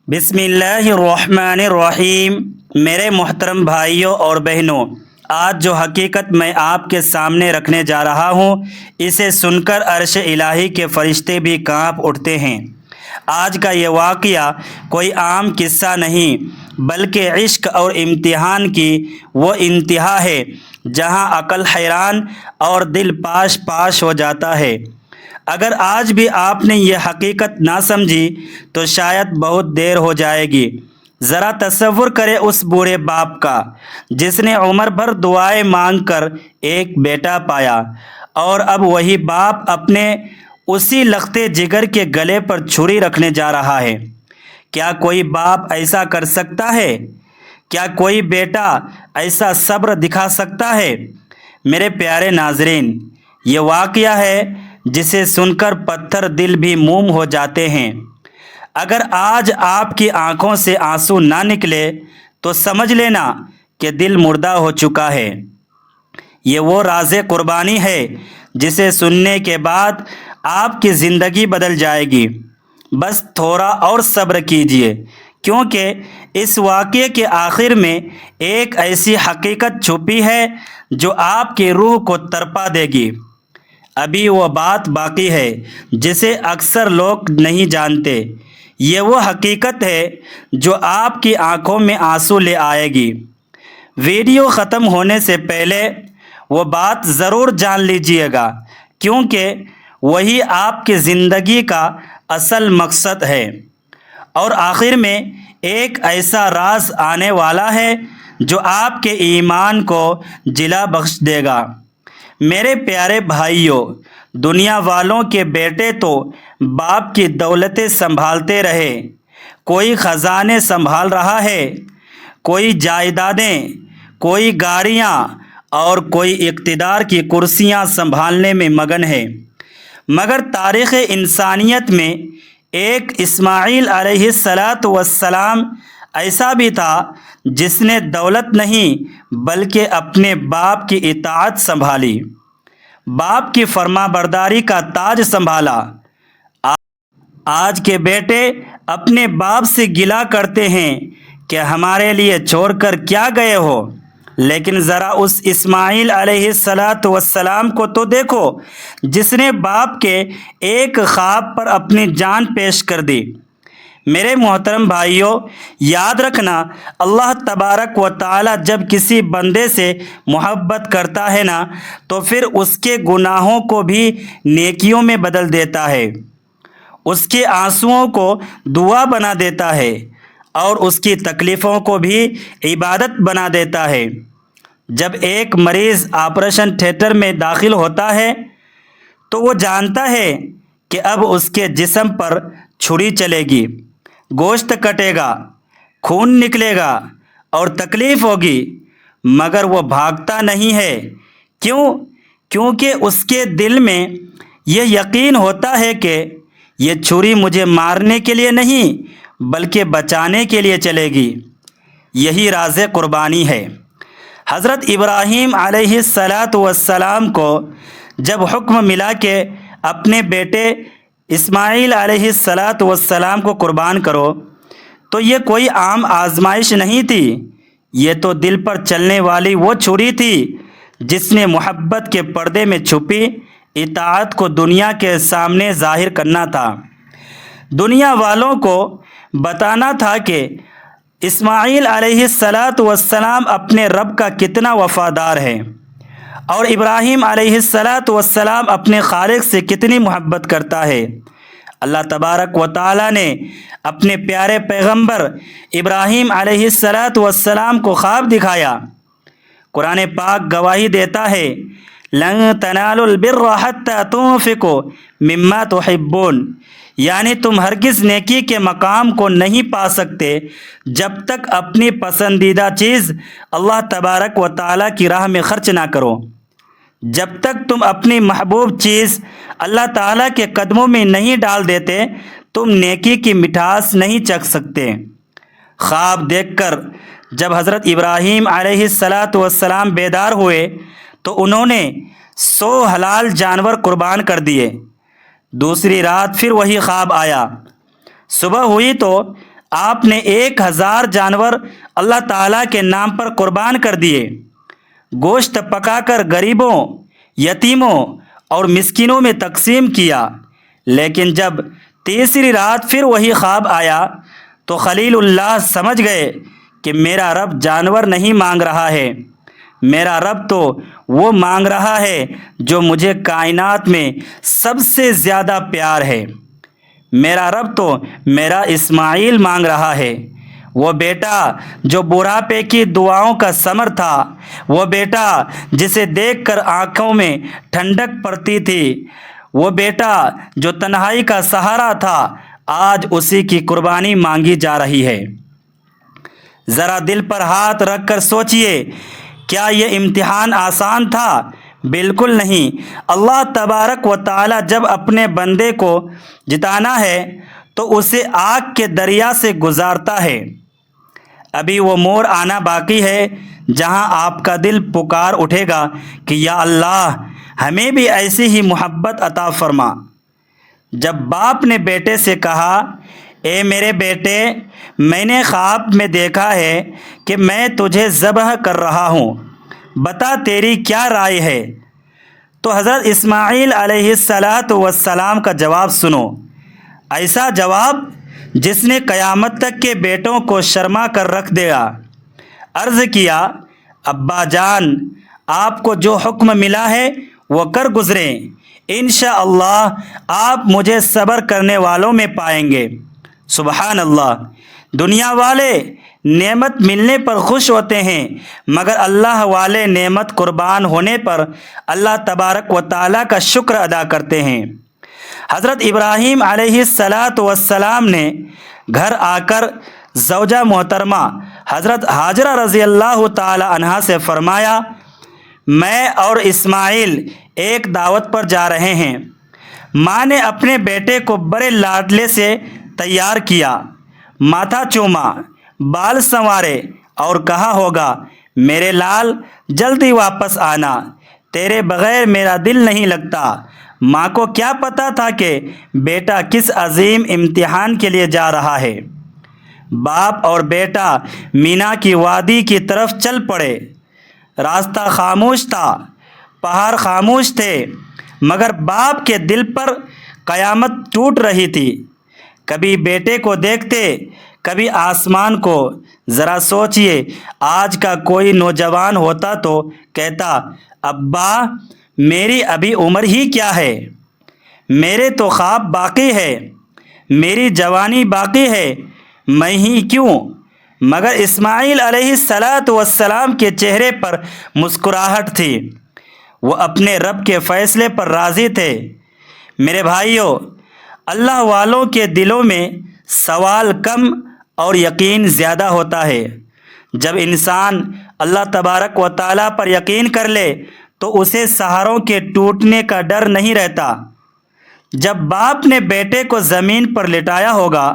بسم اللہ الرحمن الرحیم۔ میرے محترم بھائیوں اور بہنوں، آج جو حقیقت میں آپ کے سامنے رکھنے جا رہا ہوں، اسے سن کر عرش الہی کے فرشتے بھی کانپ اٹھتے ہیں۔ آج کا یہ واقعہ کوئی عام قصہ نہیں، بلکہ عشق اور امتحان کی وہ انتہا ہے جہاں عقل حیران اور دل پاش پاش ہو جاتا ہے۔ اگر آج بھی آپ نے یہ حقیقت نہ سمجھی تو شاید بہت دیر ہو جائے گی۔ ذرا تصور کرے اس بوڑھے باپ کا جس نے عمر بھر دعائیں مانگ کر ایک بیٹا پایا، اور اب وہی باپ اپنے اسی لختے جگر کے گلے پر چھری رکھنے جا رہا ہے۔ کیا کوئی باپ ایسا کر سکتا ہے؟ کیا کوئی بیٹا ایسا صبر دکھا سکتا ہے؟ میرے پیارے ناظرین، یہ واقعہ ہے جسے سن کر پتھر دل بھی موم ہو جاتے ہیں۔ اگر آج آپ کی آنکھوں سے آنسو نہ نکلے تو سمجھ لینا کہ دل مردہ ہو چکا ہے۔ یہ وہ راز قربانی ہے جسے سننے کے بعد آپ کی زندگی بدل جائے گی۔ بس تھوڑا اور صبر کیجئے، کیونکہ اس واقعے کے آخر میں ایک ایسی حقیقت چھپی ہے جو آپ کی روح کو تڑپا دے گی۔ ابھی وہ بات باقی ہے جسے اکثر لوگ نہیں جانتے۔ یہ وہ حقیقت ہے جو آپ کی آنکھوں میں آنسو لے آئے گی۔ ویڈیو ختم ہونے سے پہلے وہ بات ضرور جان لیجئے گا، کیونکہ وہی آپ کی زندگی کا اصل مقصد ہے۔ اور آخر میں ایک ایسا راز آنے والا ہے جو آپ کے ایمان کو جلا بخش دے گا۔ میرے پیارے بھائیوں، دنیا والوں کے بیٹے تو باپ کی دولتیں سنبھالتے رہے، کوئی خزانے سنبھال رہا ہے، کوئی جائیدادیں، کوئی گاڑیاں اور کوئی اقتدار کی کرسیاں سنبھالنے میں مگن ہے۔ مگر تاریخ انسانیت میں ایک اسماعیل علیہ السلام ایسا بھی تھا جس نے دولت نہیں بلکہ اپنے باپ کی اطاعت سنبھالی، باپ کی فرما برداری کا تاج سنبھالا۔ آج کے بیٹے اپنے باپ سے گلہ کرتے ہیں کہ ہمارے لیے چھوڑ کر کیا گئے ہو، لیکن ذرا اس اسماعیل علیہ السلام کو تو دیکھو جس نے باپ کے ایک خواب پر اپنی جان پیش کر دی۔ میرے محترم بھائیوں، یاد رکھنا، اللہ تبارک و تعالی جب کسی بندے سے محبت کرتا ہے نا تو پھر اس کے گناہوں کو بھی نیکیوں میں بدل دیتا ہے، اس کے آنسوؤں کو دعا بنا دیتا ہے، اور اس کی تکلیفوں کو بھی عبادت بنا دیتا ہے۔ جب ایک مریض آپریشن تھیٹر میں داخل ہوتا ہے تو وہ جانتا ہے کہ اب اس کے جسم پر چھری چلے گی، گوشت کٹے گا، خون نکلے گا اور تکلیف ہوگی، مگر وہ بھاگتا نہیں ہے۔ کیوں؟ کیونکہ اس کے دل میں یہ یقین ہوتا ہے کہ یہ چھری مجھے مارنے کے لیے نہیں بلکہ بچانے کے لیے چلے گی۔ یہی راز قربانی ہے۔ حضرت ابراہیم علیہ السلام کو جب حکم ملا کہ اپنے بیٹے اسماعیل علیہ السلام کو قربان کرو تو یہ کوئی عام آزمائش نہیں تھی، یہ تو دل پر چلنے والی وہ چھری تھی جس نے محبت کے پردے میں چھپی اطاعت کو دنیا کے سامنے ظاہر کرنا تھا۔ دنیا والوں کو بتانا تھا کہ اسماعیل علیہ السلام اپنے رب کا کتنا وفادار ہے، اور ابراہیم علیہ السلام اپنے خالق سے کتنی محبت کرتا ہے۔ اللہ تبارک و تعالی نے اپنے پیارے پیغمبر ابراہیم علیہ السلام کو خواب دکھایا۔ قرآن پاک گواہی دیتا ہے، لن تنالوا البر حتى تنفقوا مما تحبون، یعنی تم ہرگز نیکی کے مقام کو نہیں پا سکتے جب تک اپنی پسندیدہ چیز اللہ تبارک و تعالیٰ کی راہ میں خرچ نہ کرو۔ جب تک تم اپنی محبوب چیز اللہ تعالیٰ کے قدموں میں نہیں ڈال دیتے تم نیکی کی مٹھاس نہیں چکھ سکتے۔ خواب دیکھ کر جب حضرت ابراہیم علیہ السلام بیدار ہوئے تو انہوں نے 100 حلال جانور قربان کر دیے۔ دوسری رات پھر وہی خواب آیا۔ صبح ہوئی تو آپ نے 1000 جانور اللہ تعالیٰ کے نام پر قربان کر دیے، گوشت پکا کر غریبوں، یتیموں اور مسکینوں میں تقسیم کیا۔ لیکن جب تیسری رات پھر وہی خواب آیا تو خلیل اللہ سمجھ گئے کہ میرا رب جانور نہیں مانگ رہا ہے، میرا رب تو وہ مانگ رہا ہے جو مجھے کائنات میں سب سے زیادہ پیار ہے۔ میرا رب تو میرا اسماعیل مانگ رہا ہے، وہ بیٹا جو بڑھاپے کی دعاؤں کا ثمر تھا، وہ بیٹا جسے دیکھ کر آنکھوں میں ٹھنڈک پڑتی تھی، وہ بیٹا جو تنہائی کا سہارا تھا، آج اسی کی قربانی مانگی جا رہی ہے۔ ذرا دل پر ہاتھ رکھ کر سوچئے، کیا یہ امتحان آسان تھا؟ بالکل نہیں۔ اللہ تبارک و تعالی جب اپنے بندے کو جتانا ہے تو اسے آگ کے دریا سے گزارتا ہے۔ ابھی وہ موڑ آنا باقی ہے جہاں آپ کا دل پکار اٹھے گا کہ یا اللہ ہمیں بھی ایسی ہی محبت عطا فرما۔ جب باپ نے بیٹے سے کہا، اے میرے بیٹے، میں نے خواب میں دیکھا ہے کہ میں تجھے ذبح کر رہا ہوں، بتا تیری کیا رائے ہے؟ تو حضرت اسماعیل علیہ السلام کا جواب سنو، ایسا جواب جس نے قیامت تک کے بیٹوں کو شرما کر رکھ دیا۔ عرض کیا، ابا جان، آپ کو جو حکم ملا ہے وہ کر گزریں، انشاءاللہ آپ مجھے صبر کرنے والوں میں پائیں گے۔ سبحان اللہ۔ دنیا والے نعمت ملنے پر خوش ہوتے ہیں، مگر اللہ والے نعمت قربان ہونے پر اللہ تبارک و تعالیٰ کا شکر ادا کرتے ہیں۔ حضرت ابراہیم علیہ السلام نے گھر آ کر زوجہ محترمہ حضرت ہاجرہ رضی اللہ تعالی عنہا سے فرمایا، میں اور اسماعیل ایک دعوت پر جا رہے ہیں۔ ماں نے اپنے بیٹے کو بڑے لاڈلے سے تیار کیا، ماتھا چوما، بال سنوارے اور کہا ہوگا، میرے لال جلدی واپس آنا، تیرے بغیر میرا دل نہیں لگتا۔ ماں کو کیا پتہ تھا کہ بیٹا کس عظیم امتحان کے لیے جا رہا ہے۔ باپ اور بیٹا مینا کی وادی کی طرف چل پڑے۔ راستہ خاموش تھا، پہاڑ خاموش تھے، مگر باپ کے دل پر قیامت ٹوٹ رہی تھی۔ کبھی بیٹے کو دیکھتے، کبھی آسمان کو۔ ذرا سوچئے، آج کا کوئی نوجوان ہوتا تو کہتا، ابا میری ابھی عمر ہی کیا ہے، میرے تو خواب باقی ہے، میری جوانی باقی ہے، میں ہی کیوں؟ مگر اسماعیل علیہ السلام کے چہرے پر مسکراہٹ تھی، وہ اپنے رب کے فیصلے پر راضی تھے۔ میرے بھائیوں، اللہ والوں کے دلوں میں سوال کم اور یقین زیادہ ہوتا ہے۔ جب انسان اللہ تبارک و تعالیٰ پر یقین کر لے تو اسے سہاروں کے ٹوٹنے کا ڈر نہیں رہتا۔ جب باپ نے بیٹے کو زمین پر لٹایا ہوگا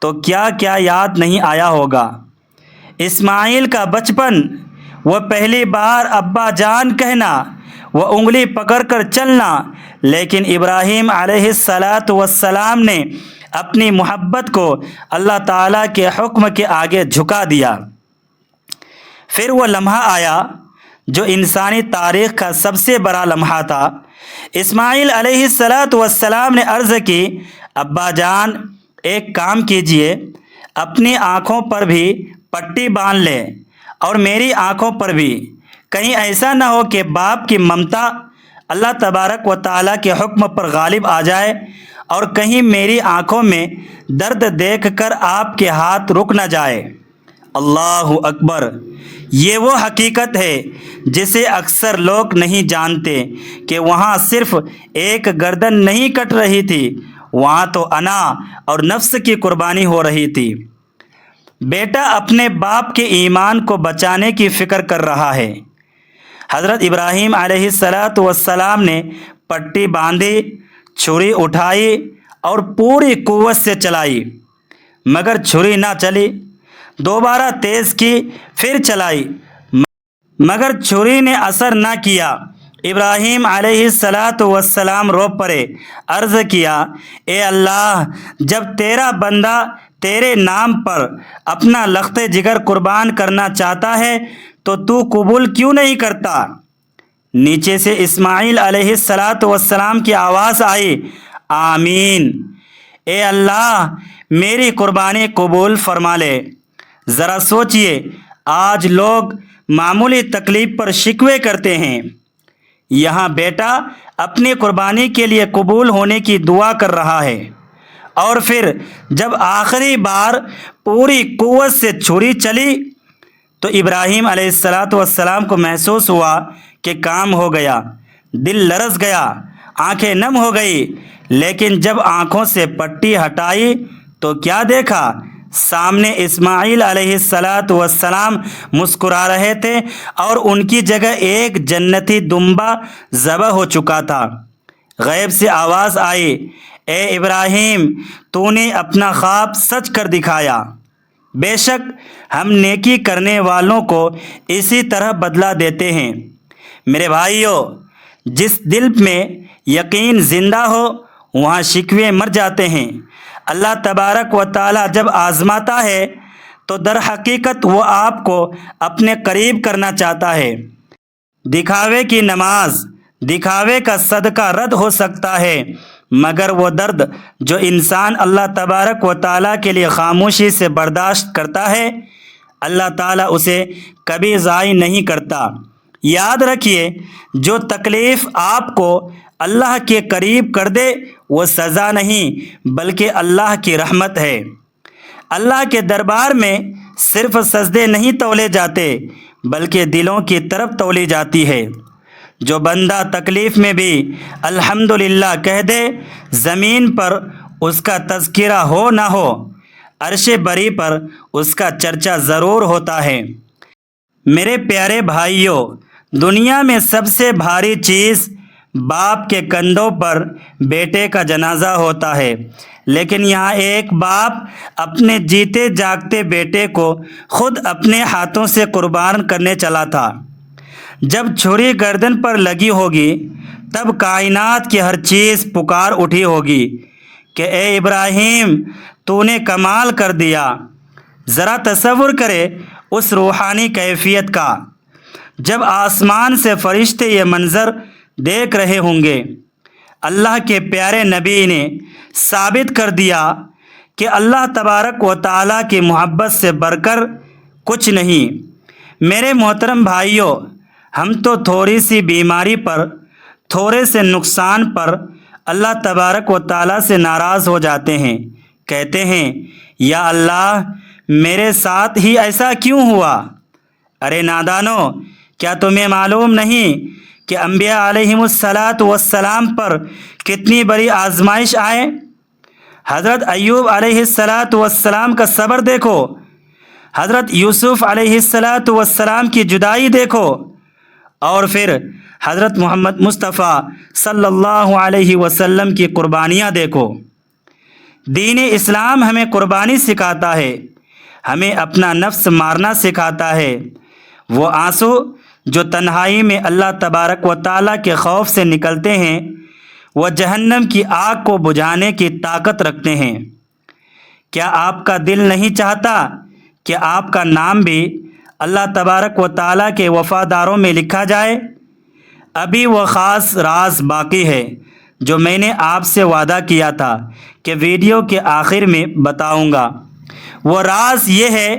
تو کیا کیا یاد نہیں آیا ہوگا۔ اسماعیل کا بچپن، وہ پہلی بار ابا جان کہنا، وہ انگلی پکڑ کر چلنا، لیکن ابراہیم علیہ السلام نے اپنی محبت کو اللہ تعالیٰ کے حکم کے آگے جھکا دیا۔ پھر وہ لمحہ آیا جو انسانی تاریخ کا سب سے بڑا لمحہ تھا۔ اسماعیل علیہ السلام نے عرض کی، ابا جان ایک کام کیجئے، اپنی آنکھوں پر بھی پٹی باندھ لیں اور میری آنکھوں پر بھی، کہیں ایسا نہ ہو کہ باپ کی ممتا اللہ تبارک و تعالیٰ کے حکم پر غالب آ جائے، اور کہیں میری آنکھوں میں درد دیکھ کر آپ کے ہاتھ رک نہ جائے۔ اللہ اکبر۔ یہ وہ حقیقت ہے جسے اکثر لوگ نہیں جانتے کہ وہاں صرف ایک گردن نہیں کٹ رہی تھی، وہاں تو انا اور نفس کی قربانی ہو رہی تھی۔ بیٹا اپنے باپ کے ایمان کو بچانے کی فکر کر رہا ہے۔ حضرت ابراہیم علیہ السلام نے پٹی باندھی، چھری اٹھائی اور پوری قوت سے چلائی، مگر چھری نہ چلی۔ دوبارہ تیز کی، پھر چلائی، مگر چھری نے اثر نہ کیا۔ ابراہیم علیہ السلام رو پڑے، عرض کیا، اے اللہ، جب تیرا بندہ تیرے نام پر اپنا لخت جگر قربان کرنا چاہتا ہے تو تو قبول کیوں نہیں کرتا؟ نیچے سے اسماعیل علیہ السلام کی آواز آئی، آمین، اے اللہ میری قربانی قبول فرما لے۔ ذرا سوچئے، آج لوگ معمولی تکلیف پر شکوے کرتے ہیں، یہاں بیٹا اپنی قربانی کے لیے قبول ہونے کی دعا کر رہا ہے، اور پھر جب آخری بار پوری قوت سے چھری چلی تو ابراہیم علیہ السلام کو محسوس ہوا کہ کام ہو گیا، دل لرز گیا، آنکھیں نم ہو گئی، لیکن جب آنکھوں سے پٹی ہٹائی تو کیا دیکھا؟ سامنے اسماعیل علیہ السلام مسکرا رہے تھے اور ان کی جگہ ایک جنتی دمبا ذبح ہو چکا تھا۔ غیب سے آواز آئی، اے ابراہیم تو نے اپنا خواب سچ کر دکھایا، بے شک ہم نیکی کرنے والوں کو اسی طرح بدلہ دیتے ہیں۔ میرے بھائیوں، جس دل میں یقین زندہ ہو وہاں شکوے مر جاتے ہیں۔ اللہ تبارک و تعالی جب آزماتا ہے تو در حقیقت وہ آپ کو اپنے قریب کرنا چاہتا ہے۔ دکھاوے کی نماز، دکھاوے کا صدقہ رد ہو سکتا ہے، مگر وہ درد جو انسان اللہ تبارک و تعالیٰ کے لیے خاموشی سے برداشت کرتا ہے، اللہ تعالیٰ اسے کبھی ضائع نہیں کرتا۔ یاد رکھیے، جو تکلیف آپ کو اللہ کے قریب کر دے وہ سزا نہیں بلکہ اللہ کی رحمت ہے۔ اللہ کے دربار میں صرف سجدے نہیں تولے جاتے بلکہ دلوں کی طرف تولی جاتی ہے۔ جو بندہ تکلیف میں بھی الحمدللہ کہہ دے، زمین پر اس کا تذکرہ ہو نہ ہو، عرش بری پر اس کا چرچا ضرور ہوتا ہے۔ میرے پیارے بھائیوں، دنیا میں سب سے بھاری چیز باپ کے کندھوں پر بیٹے کا جنازہ ہوتا ہے، لیکن یہاں ایک باپ اپنے جیتے جاگتے بیٹے کو خود اپنے ہاتھوں سے قربان کرنے چلا تھا۔ جب چھری گردن پر لگی ہوگی تب کائنات کی ہر چیز پکار اٹھی ہوگی کہ اے ابراہیم تو نے کمال کر دیا۔ ذرا تصور کرے اس روحانی کیفیت کا جب آسمان سے فرشتے یہ منظر دیکھ رہے ہوں گے۔ اللہ کے پیارے نبی نے ثابت کر دیا کہ اللہ تبارک و تعالیٰ کی محبت سے بڑھ کر کچھ نہیں۔ میرے محترم بھائیوں، ہم تو تھوڑی سی بیماری پر، تھوڑے سے نقصان پر اللہ تبارک و تعالیٰ سے ناراض ہو جاتے ہیں، کہتے ہیں یا اللہ میرے ساتھ ہی ایسا کیوں ہوا؟ ارے نادانو، کیا تمہیں معلوم نہیں کہ انبیاء علیہم السلام پر کتنی بڑی آزمائش آئے؟ حضرت ایوب علیہ السلام کا صبر دیکھو، حضرت یوسف علیہ السلام کی جدائی دیکھو، اور پھر حضرت محمد مصطفیٰ صلی اللہ علیہ وسلم کی قربانیاں دیکھو۔ دین اسلام ہمیں قربانی سکھاتا ہے، ہمیں اپنا نفس مارنا سکھاتا ہے۔ وہ آنسو جو تنہائی میں اللہ تبارک و تعالیٰ کے خوف سے نکلتے ہیں، وہ جہنم کی آگ کو بجھانے کی طاقت رکھتے ہیں۔ کیا آپ کا دل نہیں چاہتا کہ آپ کا نام بھی اللہ تبارک و تعالیٰ کے وفاداروں میں لکھا جائے؟ ابھی وہ خاص راز باقی ہے جو میں نے آپ سے وعدہ کیا تھا کہ ویڈیو کے آخر میں بتاؤں گا۔ وہ راز یہ ہے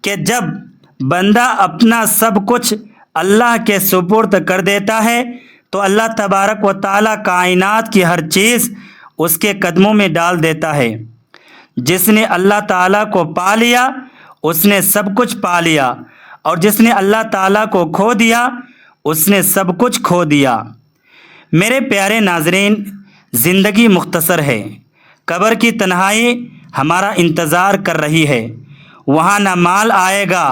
کہ جب بندہ اپنا سب کچھ اللہ کے سپرد کر دیتا ہے تو اللہ تبارک و تعالیٰ کائنات کی ہر چیز اس کے قدموں میں ڈال دیتا ہے۔ جس نے اللہ تعالیٰ کو پا لیا اس نے سب کچھ پا لیا، اور جس نے اللہ تعالیٰ کو کھو دیا اس نے سب کچھ کھو دیا۔ میرے پیارے ناظرین، زندگی مختصر ہے، قبر کی تنہائی ہمارا انتظار کر رہی ہے۔ وہاں نہ مال آئے گا،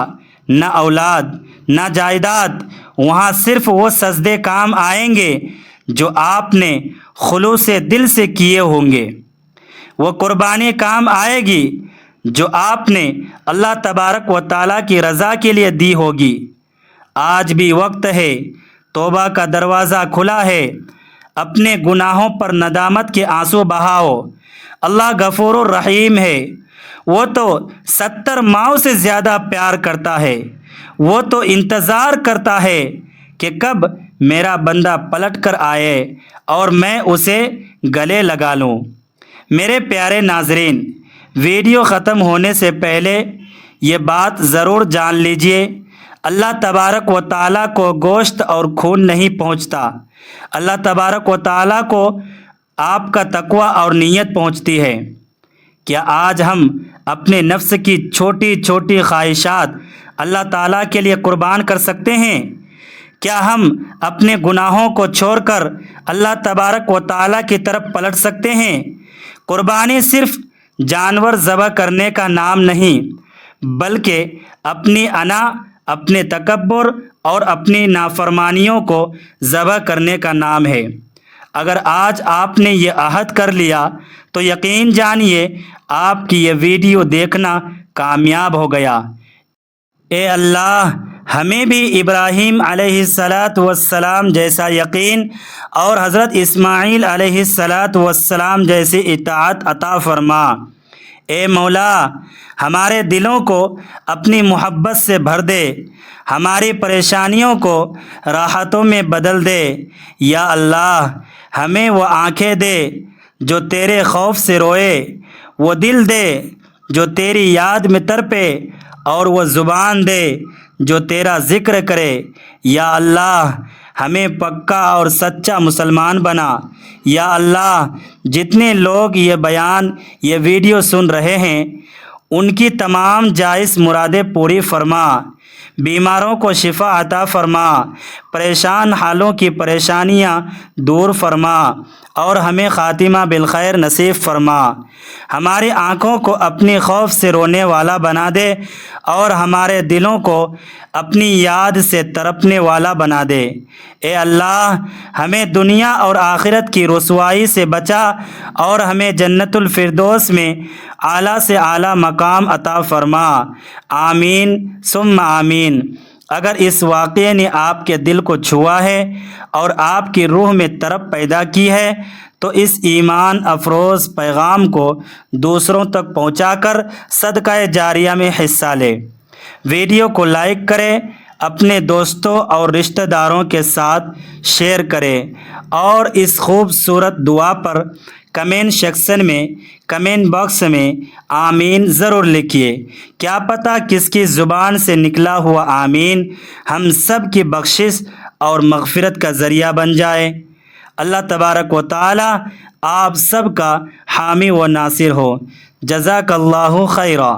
نہ اولاد، نہ جائیداد، وہاں صرف وہ سجدے کام آئیں گے جو آپ نے خلوص دل سے کیے ہوں گے۔ وہ قربانی کام آئے گی جو آپ نے اللہ تبارک و تعالیٰ کی رضا کے لیے دی ہوگی۔ آج بھی وقت ہے، توبہ کا دروازہ کھلا ہے۔ اپنے گناہوں پر ندامت کے آنسو بہاؤ اللہ غفور الرحیم ہے، وہ تو 70 ماؤں سے زیادہ پیار کرتا ہے، وہ تو انتظار کرتا ہے کہ کب میرا بندہ پلٹ کر آئے اور میں اسے گلے لگا لوں۔ میرے پیارے ناظرین، ویڈیو ختم ہونے سے پہلے یہ بات ضرور جان لیجئے، اللہ تبارک و تعالیٰ کو گوشت اور خون نہیں پہنچتا، اللہ تبارک و تعالیٰ کو آپ کا تقوی اور نیت پہنچتی ہے۔ کیا آج ہم اپنے نفس کی چھوٹی چھوٹی خواہشات اللہ تعالیٰ کے لیے قربان کر سکتے ہیں؟ کیا ہم اپنے گناہوں کو چھوڑ کر اللہ تبارک و تعالیٰ کی طرف پلٹ سکتے ہیں؟ قربانی صرف جانور ذبح کرنے کا نام نہیں، بلکہ اپنی انا، اپنے تکبر اور اپنی نافرمانیوں کو ذبح کرنے کا نام ہے۔ اگر آج آپ نے یہ عہد کر لیا تو یقین جانیے آپ کی یہ ویڈیو دیکھنا کامیاب ہو گیا۔ اے اللہ، ہمیں بھی ابراہیم علیہ السلام جیسا یقین اور حضرت اسماعیل علیہ السلام جیسی اطاعت عطا فرما۔ اے مولا، ہمارے دلوں کو اپنی محبت سے بھر دے، ہماری پریشانیوں کو راحتوں میں بدل دے۔ یا اللہ، ہمیں وہ آنکھیں دے جو تیرے خوف سے روئے، وہ دل دے جو تیری یاد میں تڑپے، اور وہ زبان دے جو تیرا ذکر کرے۔ یا اللہ، ہمیں پکا اور سچا مسلمان بنا۔ یا اللہ، جتنے لوگ یہ بیان، یہ ویڈیو سن رہے ہیں، ان کی تمام جائز مرادیں پوری فرما، بیماروں کو شفا عطا فرما، پریشان حالوں کی پریشانیاں دور فرما، اور ہمیں خاتمہ بالخیر نصیب فرما۔ ہماری آنکھوں کو اپنی خوف سے رونے والا بنا دے، اور ہمارے دلوں کو اپنی یاد سے تڑپنے والا بنا دے۔ اے اللہ، ہمیں دنیا اور آخرت کی رسوائی سے بچا، اور ہمیں جنت الفردوس میں اعلیٰ سے اعلیٰ مقام عطا فرما۔ آمین ثم آمین۔ اگر اس واقعے نے آپ کے دل کو چھوا ہے اور آپ کی روح میں طرب پیدا کی ہے تو اس ایمان افروز پیغام کو دوسروں تک پہنچا کر صدقہ جاریہ میں حصہ لے۔ ویڈیو کو لائک کریں، اپنے دوستوں اور رشتہ داروں کے ساتھ شیئر کریں، اور اس خوبصورت دعا پر کمنٹ سیکشن میں، کمنٹ باکس میں آمین ضرور لکھیے۔ کیا پتہ کس کی زبان سے نکلا ہوا آمین ہم سب کی بخشش اور مغفرت کا ذریعہ بن جائے۔ اللہ تبارک و تعالی آپ سب کا حامی و ناصر ہو۔ جزاک اللہ خیرا۔